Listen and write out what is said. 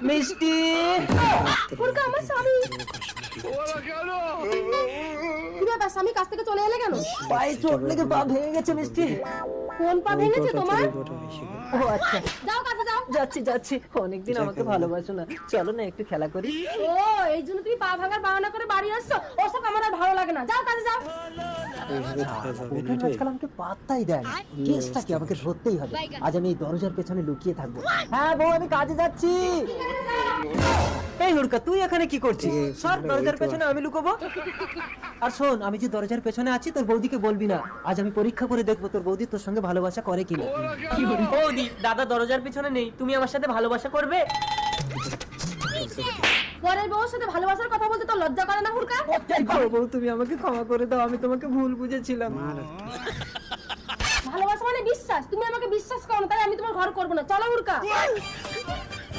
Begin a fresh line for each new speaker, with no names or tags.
মিষ্টি।
হুড়কা আমার স্বামী। কি ব্যাপার স্বামী কাছ থেকে চলে এলে কেন?
পায়ে চোট লেগে পা ভেঙে গেছে মিষ্টি।
কোন পা ভেঙেছে তোমার?
ও আচ্ছা,
যাও কাছে যাও।
যাচ্ছি যাচ্ছি। অনেকদিন আমাকে ভালোবাসো না, চলো না একটু খেলা করি।
ও এই জন্য তুমি পা ভাঙার বাহানা করে বাড়ি আসছো? ওসব আমার আর ভালো লাগে না, যাও কাছে যাও।
ওকে আজকাল আমাকে পাত্তাই দেয় না। কেসটা কি আমাকে ধরতেই হবে। আজ আমি এই দরজার পেছনে লুকিয়ে থাকবো। হ্যাঁ বউ, আমি কাজে যাচ্ছি। এই হুড়কা, তুই এখানে কি করছিস? সর, দরজার পেছনে আমি লুকোবো। আর শোন, আমি যে দরজার পেছনে আছি তোর বৌদিকে বলবি না। আজ আমি পরীক্ষা করে দেখবো তোর বৌদি তোর সঙ্গে ভালোবাসা করে কিনা। বৌদি, দাদা দরজার পেছনে নেই, তুমি আমার সাথে ভালোবাসা করবে?
পরের বউর সাথে ভালোবাসার কথা বলতে তো লজ্জা করে না হুড়কা?
বউ, তুমি আমাকে ক্ষমা করে দাও, আমি তোমাকে ভুল বুঝেছিলাম।
ভালোবাসা মানে বিশ্বাস, তুমি আমাকে বিশ্বাস করো না, তাই আমি তোমার ঘর করবো না। চলো হুড়কা।